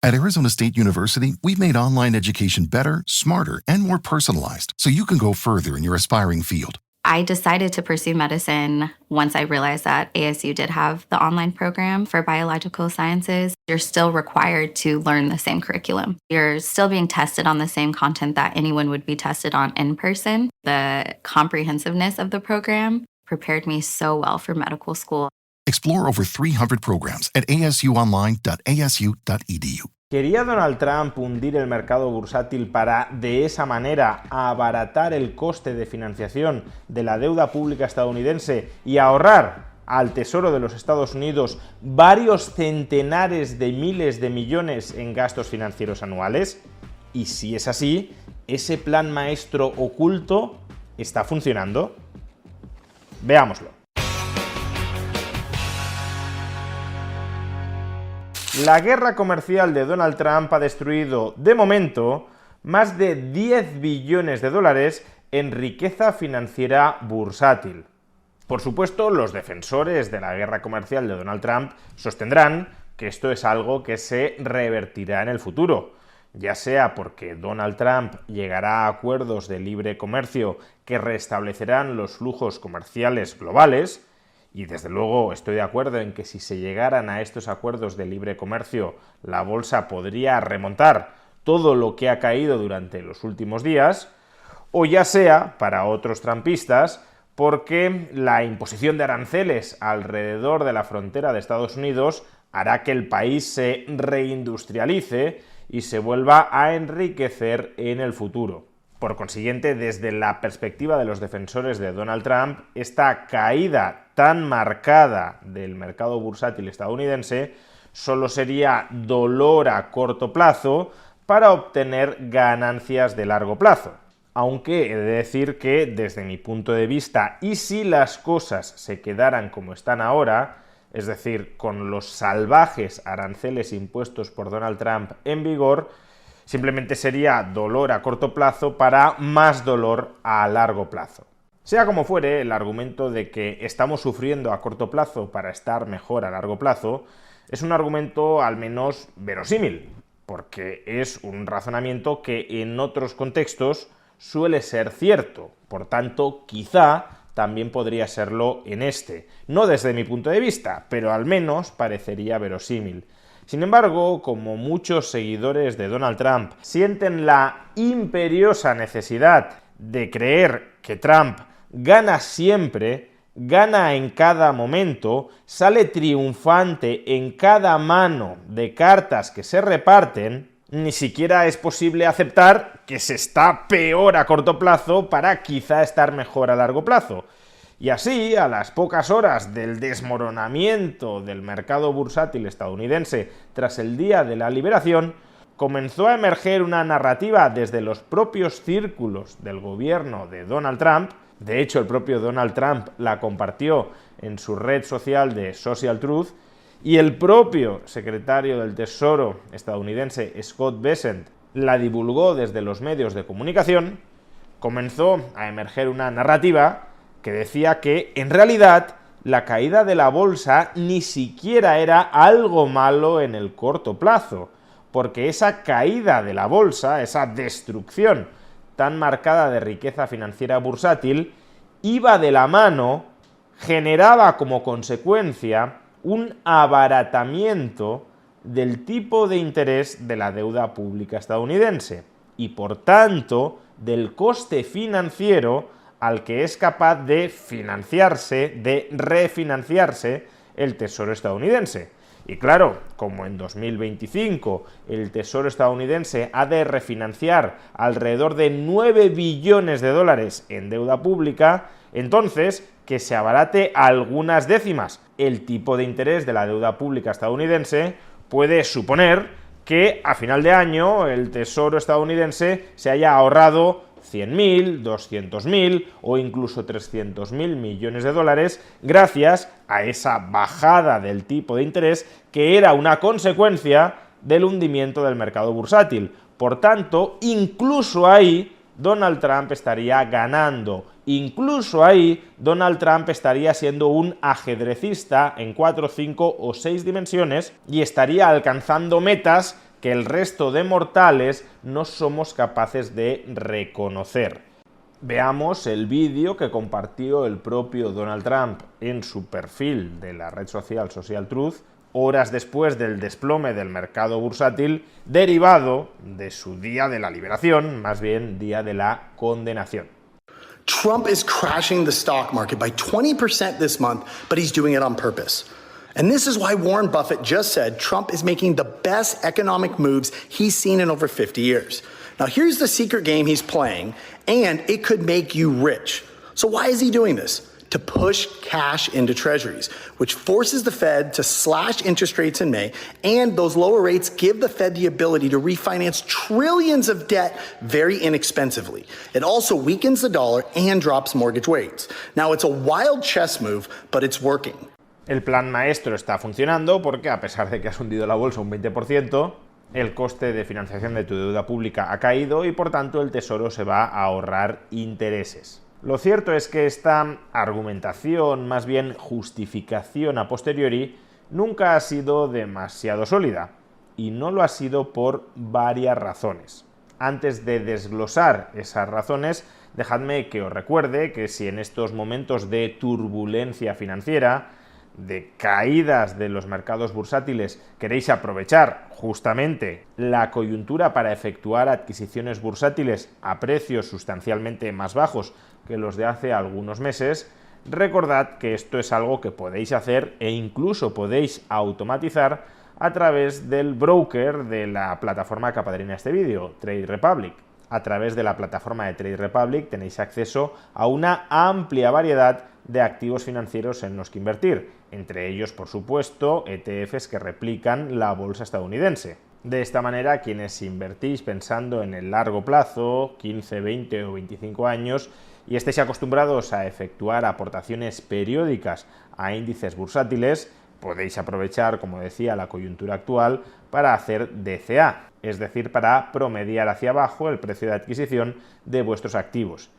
At Arizona State University, we've made online education better, smarter, and more personalized so you can go further in your aspiring field. I decided to pursue medicine once I realized that ASU did have the online program for biological sciences. You're still required to learn the same curriculum. You're still being tested on the same content that anyone would be tested on in person. The comprehensiveness of the program prepared me so well for medical school. Explore over 300 programs at asuonline.asu.edu. ¿Quería Donald Trump hundir el mercado bursátil para, de esa manera, abaratar el coste de financiación de la deuda pública estadounidense y ahorrar al Tesoro de los Estados Unidos varios centenares de miles de millones en gastos financieros anuales? Y si es así, ¿ese plan maestro oculto está funcionando? Veámoslo. La guerra comercial de Donald Trump ha destruido, de momento, más de 10 billones de dólares en riqueza financiera bursátil. Por supuesto, los defensores de la guerra comercial de Donald Trump sostendrán que esto es algo que se revertirá en el futuro, ya sea porque Donald Trump llegará a acuerdos de libre comercio que restablecerán los flujos comerciales globales. Y desde luego estoy de acuerdo en que si se llegaran a estos acuerdos de libre comercio, la bolsa podría remontar todo lo que ha caído durante los últimos días, o ya sea, para otros trumpistas, porque la imposición de aranceles alrededor de la frontera de Estados Unidos hará que el país se reindustrialice y se vuelva a enriquecer en el futuro. Por consiguiente, desde la perspectiva de los defensores de Donald Trump, esta caída tan marcada del mercado bursátil estadounidense solo sería dolor a corto plazo para obtener ganancias de largo plazo. Aunque he de decir que, desde mi punto de vista, y si las cosas se quedaran como están ahora, es decir, con los salvajes aranceles impuestos por Donald Trump en vigor, simplemente sería dolor a corto plazo para más dolor a largo plazo. Sea como fuere, el argumento de que estamos sufriendo a corto plazo para estar mejor a largo plazo es un argumento al menos verosímil, porque es un razonamiento que en otros contextos suele ser cierto. Por tanto, quizá también podría serlo en este. No desde mi punto de vista, pero al menos parecería verosímil. Sin embargo, como muchos seguidores de Donald Trump sienten la imperiosa necesidad de creer que Trump gana siempre, gana en cada momento, sale triunfante en cada mano de cartas que se reparten, ni siquiera es posible aceptar que se está peor a corto plazo para quizá estar mejor a largo plazo. Y así, a las pocas horas del desmoronamiento del mercado bursátil estadounidense tras el día de la liberación, comenzó a emerger una narrativa desde los propios círculos del gobierno de Donald Trump. De hecho, el propio Donald Trump la compartió en su red social de Social Truth, y el propio secretario del Tesoro estadounidense, Scott Bessent, la divulgó desde los medios de comunicación. Comenzó a emerger una narrativa que decía que, en realidad, la caída de la bolsa ni siquiera era algo malo en el corto plazo, porque esa caída de la bolsa, esa destrucción tan marcada de riqueza financiera bursátil, iba de la mano, generaba como consecuencia un abaratamiento del tipo de interés de la deuda pública estadounidense y, por tanto, del coste financiero al que es capaz de financiarse, de refinanciarse el Tesoro estadounidense. Y claro, como en 2025 el Tesoro estadounidense ha de refinanciar alrededor de 9 billones de dólares en deuda pública, entonces que se abarate algunas décimas el tipo de interés de la deuda pública estadounidense puede suponer que a final de año el Tesoro estadounidense se haya ahorrado 100.000, 200.000 o incluso 300.000 millones de dólares gracias a esa bajada del tipo de interés que era una consecuencia del hundimiento del mercado bursátil. Por tanto, incluso ahí Donald Trump estaría ganando. Incluso ahí Donald Trump estaría siendo un ajedrecista en 4, 5 o 6 dimensiones y estaría alcanzando metas que el resto de mortales no somos capaces de reconocer. Veamos el vídeo que compartió el propio Donald Trump en su perfil de la red social Social Truth, horas después del desplome del mercado bursátil derivado de su día de la liberación, más bien día de la condenación. Trump is crashing the stock market by 20% this month, but he's doing it on purpose. And this is why Warren Buffett just said Trump is making the best economic moves he's seen in over 50 years. Now, here's the secret game he's playing, and it could make you rich. So why is he doing this? To push cash into treasuries, which forces the Fed to slash interest rates in May, and those lower rates give the Fed the ability to refinance trillions of debt very inexpensively. It also weakens the dollar and drops mortgage rates. Now, it's a wild chess move, but it's working. El plan maestro está funcionando porque, a pesar de que has hundido la bolsa un 20%, el coste de financiación de tu deuda pública ha caído y, por tanto, el Tesoro se va a ahorrar intereses. Lo cierto es que esta argumentación, más bien justificación a posteriori, nunca ha sido demasiado sólida, y no lo ha sido por varias razones. Antes de desglosar esas razones, dejadme que os recuerde que si en estos momentos de turbulencia financiera, de caídas de los mercados bursátiles, queréis aprovechar justamente la coyuntura para efectuar adquisiciones bursátiles a precios sustancialmente más bajos que los de hace algunos meses, recordad que esto es algo que podéis hacer e incluso podéis automatizar a través del broker de la plataforma que apadrina este vídeo, Trade Republic. A través de la plataforma de Trade Republic tenéis acceso a una amplia variedad de activos financieros en los que invertir, entre ellos, por supuesto, ETFs que replican la bolsa estadounidense. De esta manera, quienes invertís pensando en el largo plazo, 15, 20 o 25 años, y estéis acostumbrados a efectuar aportaciones periódicas a índices bursátiles, podéis aprovechar, como decía, la coyuntura actual para hacer DCA, es decir, para promediar hacia abajo el precio de adquisición de vuestros activos.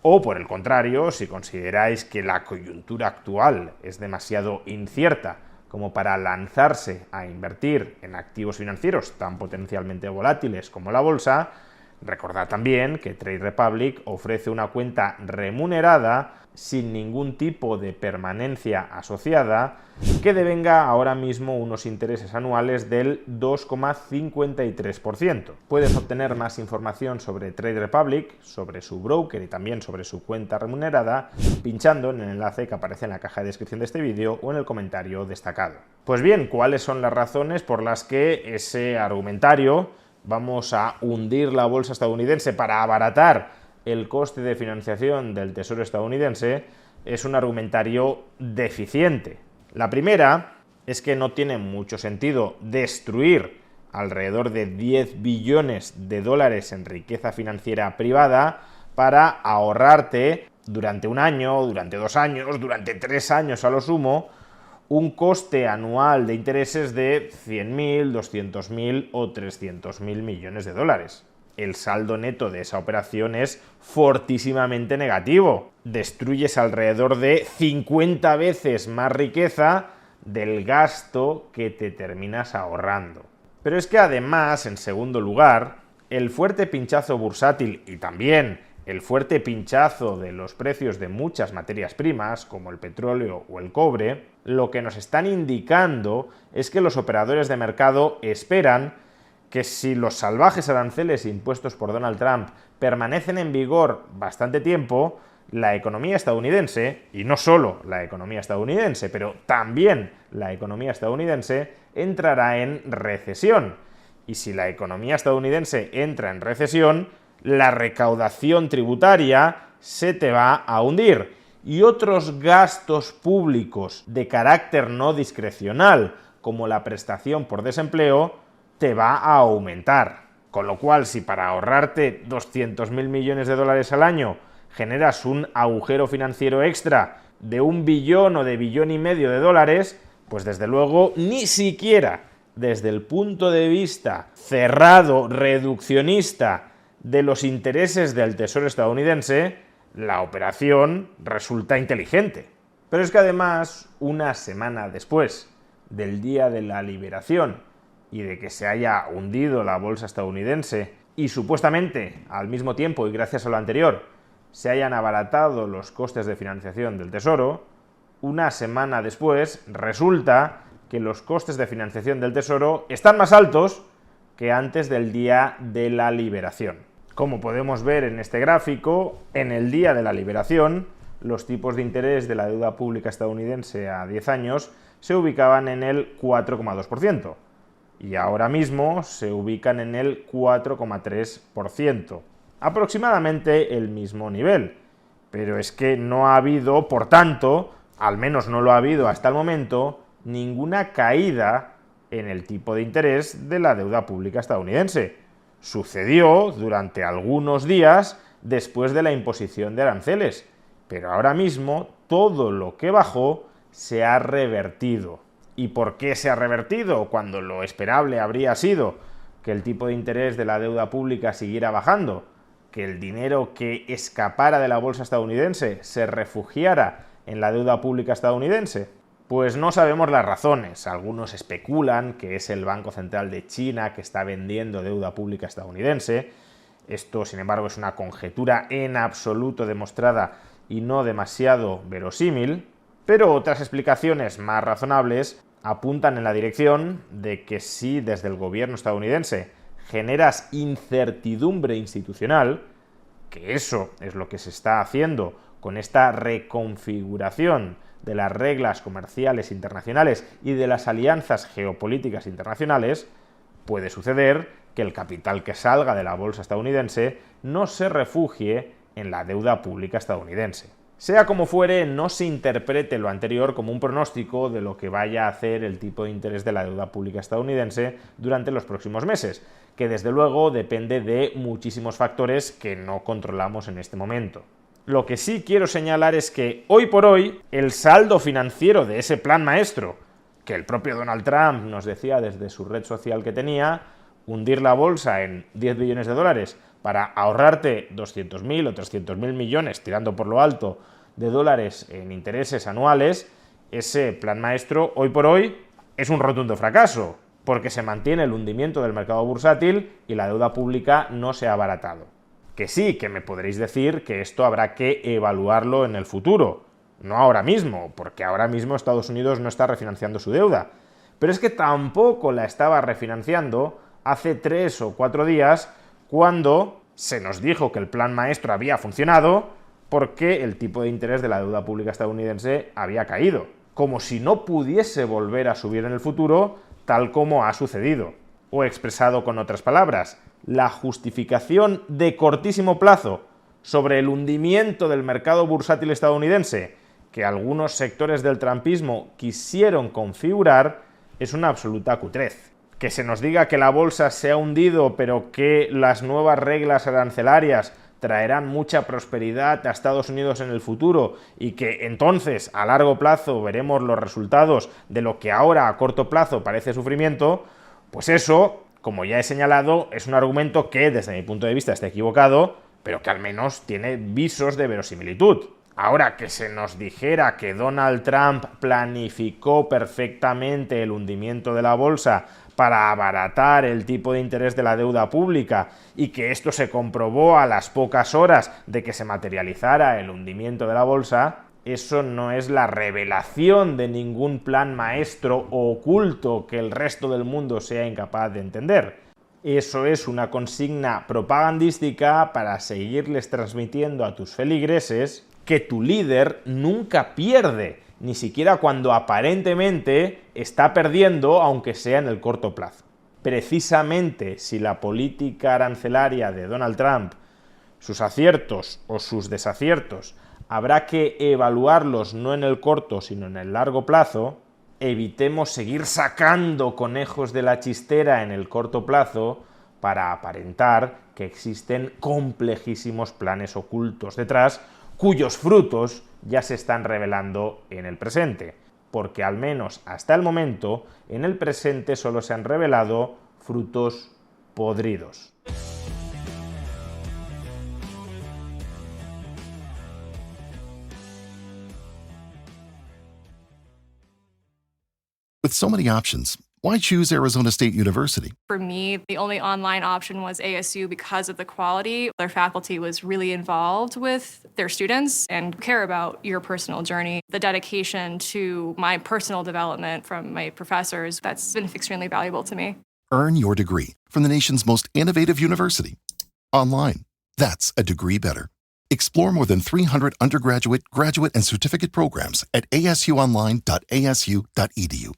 O, por el contrario, si consideráis que la coyuntura actual es demasiado incierta como para lanzarse a invertir en activos financieros tan potencialmente volátiles como la bolsa, recordad también que Trade Republic ofrece una cuenta remunerada sin ningún tipo de permanencia asociada que devenga ahora mismo unos intereses anuales del 2,53%. Puedes obtener más información sobre Trade Republic, sobre su broker y también sobre su cuenta remunerada pinchando en el enlace que aparece en la caja de descripción de este vídeo o en el comentario destacado. Pues bien, ¿cuáles son las razones por las que ese argumentario vamos a hundir la bolsa estadounidense para abaratar el coste de financiación del Tesoro estadounidense es un argumentario deficiente? La primera es que no tiene mucho sentido destruir alrededor de 10 billones de dólares en riqueza financiera privada para ahorrarte durante un año, durante 2 años, durante 3 años a lo sumo, un coste anual de intereses de 100.000, 200.000 o 300.000 millones de dólares. El saldo neto de esa operación es fortísimamente negativo. Destruyes alrededor de 50 veces más riqueza del gasto que te terminas ahorrando. Pero es que además, en segundo lugar, el fuerte pinchazo bursátil y también el fuerte pinchazo de los precios de muchas materias primas, como el petróleo o el cobre, lo que nos están indicando es que los operadores de mercado esperan que si los salvajes aranceles impuestos por Donald Trump permanecen en vigor bastante tiempo, la economía estadounidense, y no solo la economía estadounidense, pero también la economía estadounidense, entrará en recesión. Y si la economía estadounidense entra en recesión, la recaudación tributaria se te va a hundir. Y otros gastos públicos de carácter no discrecional, como la prestación por desempleo, te va a aumentar. Con lo cual, si para ahorrarte 200.000 millones de dólares al año generas un agujero financiero extra de 1 billón o de 1,5 billones de dólares, pues desde luego ni siquiera desde el punto de vista cerrado, reduccionista de los intereses del Tesoro estadounidense, la operación resulta inteligente. Pero es que además, una semana después del día de la liberación y de que se haya hundido la bolsa estadounidense y supuestamente al mismo tiempo y gracias a lo anterior se hayan abaratado los costes de financiación del Tesoro, una semana después resulta que los costes de financiación del Tesoro están más altos que antes del día de la liberación. Como podemos ver en este gráfico, en el día de la liberación, los tipos de interés de la deuda pública estadounidense a 10 años se ubicaban en el 4,2% y ahora mismo se ubican en el 4,3%, aproximadamente el mismo nivel. Pero es que no ha habido, por tanto, al menos no lo ha habido hasta el momento, ninguna caída en el tipo de interés de la deuda pública estadounidense. Sucedió durante algunos días después de la imposición de aranceles, pero ahora mismo todo lo que bajó se ha revertido. ¿Y por qué se ha revertido cuando lo esperable habría sido que el tipo de interés de la deuda pública siguiera bajando, que el dinero que escapara de la bolsa estadounidense se refugiara en la deuda pública estadounidense? Pues no sabemos las razones. Algunos especulan que es el Banco Central de China que está vendiendo deuda pública estadounidense. Esto, sin embargo, es una conjetura en absoluto demostrada y no demasiado verosímil, pero otras explicaciones más razonables apuntan en la dirección de que si desde el gobierno estadounidense generas incertidumbre institucional, que eso es lo que se está haciendo con esta reconfiguración de las reglas comerciales internacionales y de las alianzas geopolíticas internacionales, puede suceder que el capital que salga de la bolsa estadounidense no se refugie en la deuda pública estadounidense. Sea como fuere, no se interprete lo anterior como un pronóstico de lo que vaya a hacer el tipo de interés de la deuda pública estadounidense durante los próximos meses, que desde luego depende de muchísimos factores que no controlamos en este momento. Lo que sí quiero señalar es que hoy por hoy el saldo financiero de ese plan maestro, que el propio Donald Trump nos decía desde su red social que tenía, hundir la bolsa en 10 billones de dólares para ahorrarte 200.000 o 300.000 millones, tirando por lo alto, de dólares en intereses anuales, ese plan maestro hoy por hoy es un rotundo fracaso, porque se mantiene el hundimiento del mercado bursátil y la deuda pública no se ha abaratado. Que sí, que me podréis decir que esto habrá que evaluarlo en el futuro, no ahora mismo, porque ahora mismo Estados Unidos no está refinanciando su deuda, pero es que tampoco la estaba refinanciando hace 3 o 4 días cuando se nos dijo que el plan maestro había funcionado porque el tipo de interés de la deuda pública estadounidense había caído, como si no pudiese volver a subir en el futuro tal como ha sucedido. O expresado con otras palabras, la justificación de cortísimo plazo sobre el hundimiento del mercado bursátil estadounidense que algunos sectores del trumpismo quisieron configurar es una absoluta cutrez. Que se nos diga que la bolsa se ha hundido pero que las nuevas reglas arancelarias traerán mucha prosperidad a Estados Unidos en el futuro y que entonces a largo plazo veremos los resultados de lo que ahora a corto plazo parece sufrimiento, pues eso, como ya he señalado, es un argumento que desde mi punto de vista está equivocado, pero que al menos tiene visos de verosimilitud. Ahora, que se nos dijera que Donald Trump planificó perfectamente el hundimiento de la bolsa para abaratar el tipo de interés de la deuda pública y que esto se comprobó a las pocas horas de que se materializara el hundimiento de la bolsa, eso no es la revelación de ningún plan maestro o oculto que el resto del mundo sea incapaz de entender. Eso es una consigna propagandística para seguirles transmitiendo a tus feligreses que tu líder nunca pierde, ni siquiera cuando aparentemente está perdiendo, aunque sea en el corto plazo. Precisamente si la política arancelaria de Donald Trump, sus aciertos o sus desaciertos, habrá que evaluarlos no en el corto, sino en el largo plazo, evitemos seguir sacando conejos de la chistera en el corto plazo para aparentar que existen complejísimos planes ocultos detrás, cuyos frutos ya se están revelando en el presente, porque al menos hasta el momento en el presente solo se han revelado frutos podridos. With so many options, Why choose Arizona State University? For me, the only online option was ASU because of the quality. Their faculty was really involved with their students and care about your personal journey. The dedication to my personal development from my professors, that's been extremely valuable to me. Earn your degree from the nation's most innovative university. Online. That's a degree better. Explore more than 300 undergraduate, graduate, and certificate programs at asuonline.asu.edu.